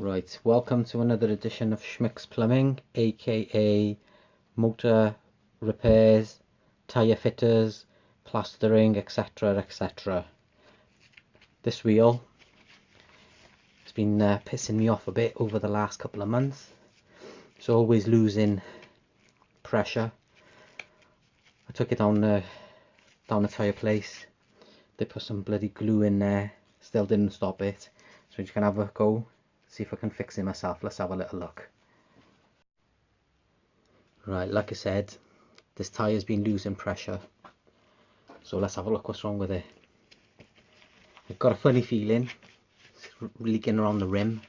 Right, welcome to another edition of Schmick's Plumbing, aka motor repairs, tyre fitters, plastering, etc, etc. This wheel has been pissing me off a bit over the last couple of months. It's always losing pressure. I took it down the tyre place. They put some bloody glue in there, still didn't stop it. So I'm just gonna have a go, see if I can fix it myself. Let's have a little look. Right, like I said, this tyre's been losing pressure, so let's have a look what's wrong with it. I've got a funny feeling it's leaking around the rim,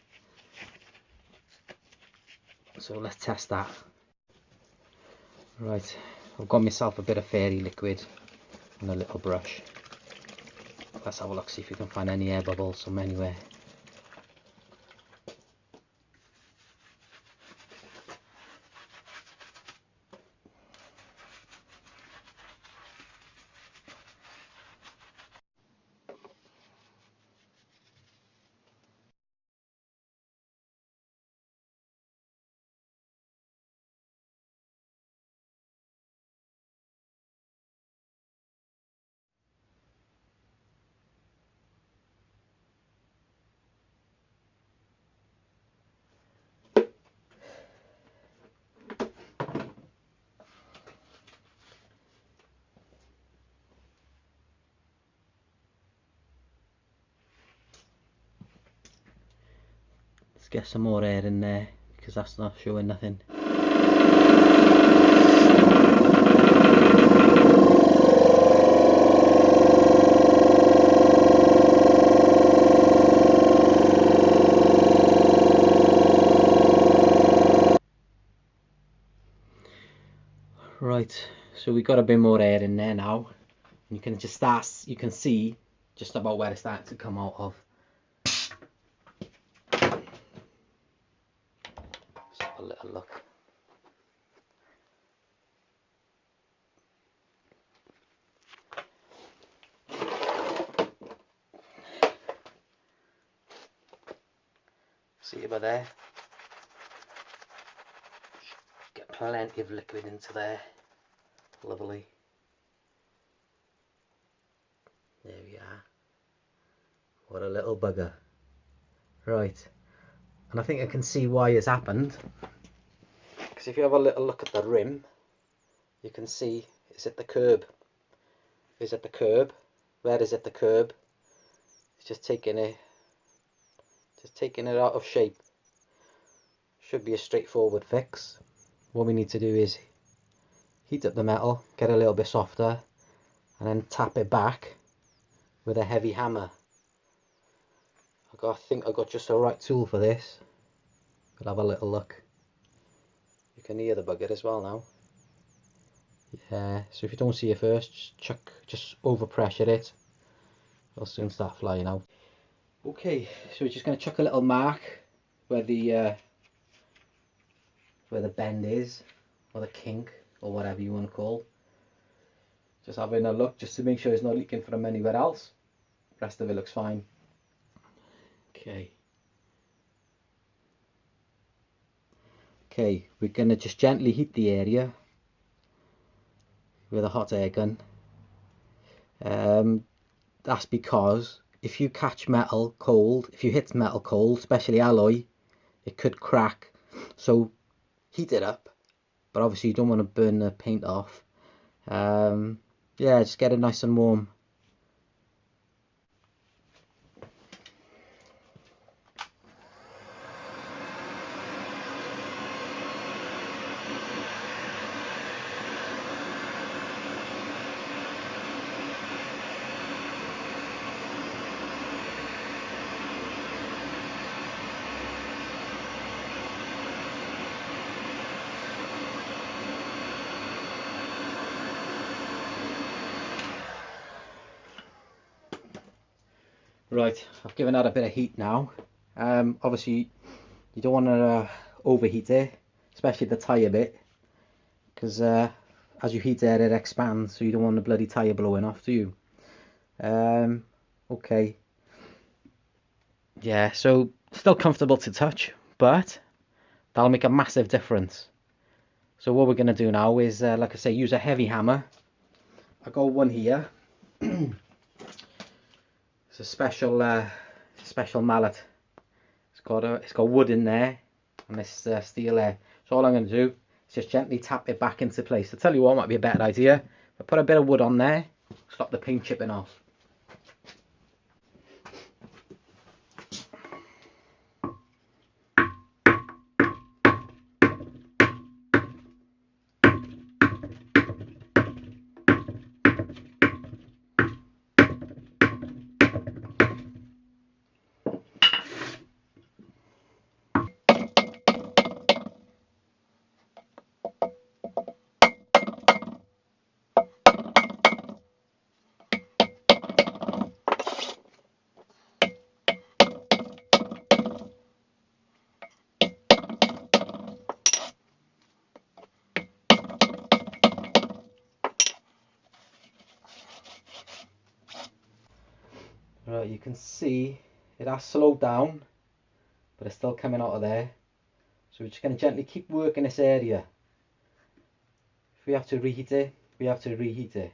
so let's test that. Right, I've got myself a bit of fairy liquid and a little brush. Let's have a look, see if we can find any air bubbles from anywhere. Let's get some more air in there, because that's not showing nothing. Right, so we got a bit more air in there now. You can just start, you can see just about where it's starting to come out of. Let's have a little look. See about there? Get plenty of liquid into there. Lovely. There we are. What a little bugger. Right. And I think I can see why it's happened. Because if you have a little look at the rim, you can see it's at the curb. Is it the curb? Where is it the curb? It's just taking it out of shape. Should be a straightforward fix. What we need to do is heat up the metal, get a little bit softer, and then tap it back with a heavy hammer. I think I got just the right tool for this. We'll have a little look. You can hear the bugger as well now. Yeah, so if you don't see it first, just overpressure it. It'll soon start flying out. Okay, so we're just going to chuck a little mark where the bend is, or the kink, or whatever you want to call. Just having a look just to make sure it's not leaking from anywhere else. The rest of it looks fine. Okay, we're going to just gently heat the area with a hot air gun. That's because if you catch metal cold, if you hit metal cold, especially alloy, it could crack. So heat it up, but obviously you don't want to burn the paint off. Yeah, just get it nice and warm. Right, I've given that a bit of heat now. Obviously you don't want to overheat it, especially the tyre bit, because as you heat it, it expands, so you don't want the bloody tyre blowing off, do you? Okay. Yeah, so Still comfortable to touch, but that'll make a massive difference. So what we're going to do now is, like I say, use a heavy hammer. I got one here. It's a special mallet. It's got wood in there and this steel there. So all I'm going to do is just gently tap it back into place. I'll tell you what might be a better idea. I put a bit of wood on there, stop the paint chipping off. Right, you can see it has slowed down, but it's still coming out of there. So we're just going to gently keep working this area. If we have to reheat it, we have to reheat it.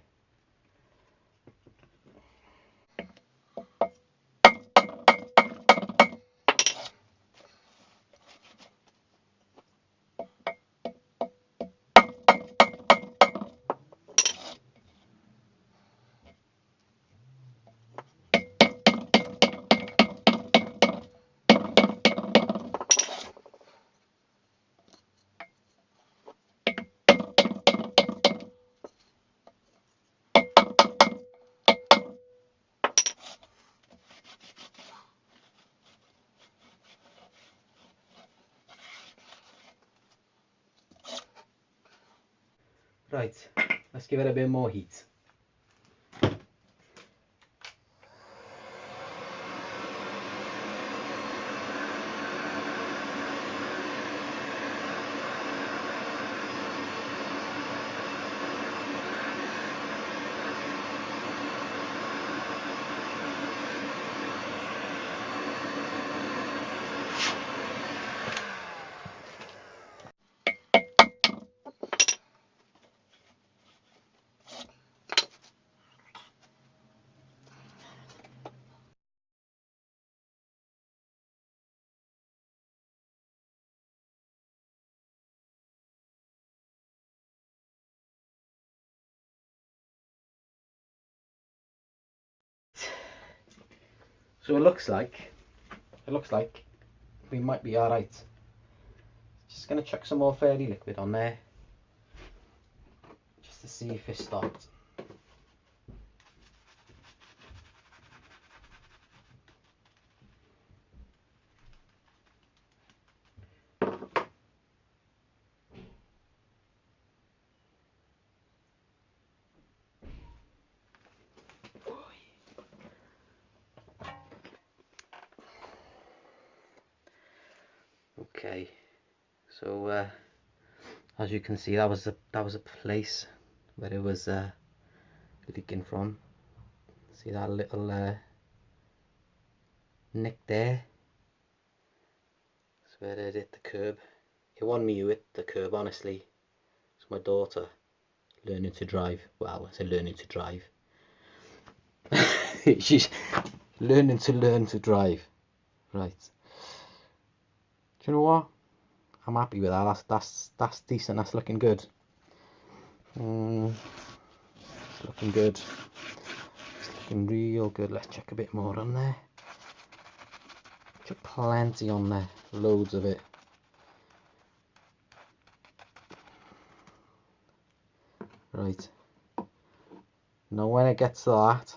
Right, let's give it a bit more heat. So it looks like we might be alright. Just going to chuck some more fairy liquid on there, just to see if it stopped. Okay, so as you can see, that was a place where it was leaking from. See that little nick there? That's where it hit the curb. It wasn't me who hit the curb, honestly. It's my daughter learning to drive. Well, I say learning to drive. She's learn to drive. Right. Do you know what? I'm happy with that. That's decent. That's looking good. It's looking good. It's looking real good. Let's chuck a bit more on there. Chuck plenty on there. Loads of it. Right. Now when it gets to that,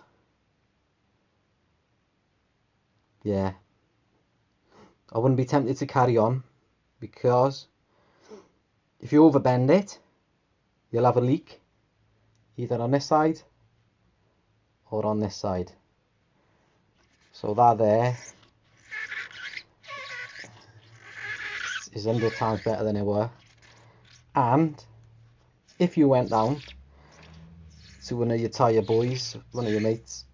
yeah, I wouldn't be tempted to carry on, because if you overbend it, you'll have a leak either on this side or on this side. So that there is 100 times better than it were. And if you went down to one of your tyre boys, one of your mates,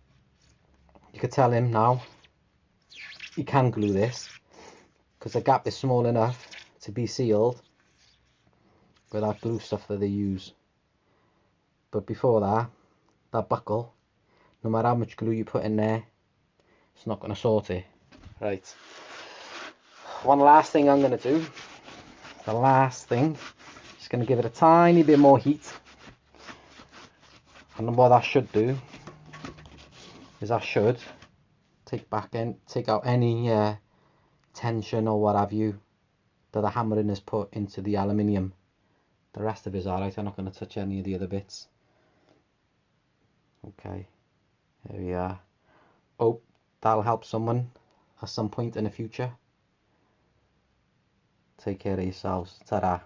you could tell him now, you can glue this. because the gap is small enough to be sealed with that glue stuff that they use. But before that, that buckle, no matter how much glue you put in there, it's not going to sort it. Right. One last thing I'm going to do. The last thing, just going to give it a tiny bit more heat. And what that should do is that should take out any tension or what have you that the hammering has put into the aluminium. The rest of it is alright. I'm not going to touch any of the other bits. Okay, there we are. Hope that'll help someone at some point in the future. Take care of yourselves. Ta-da.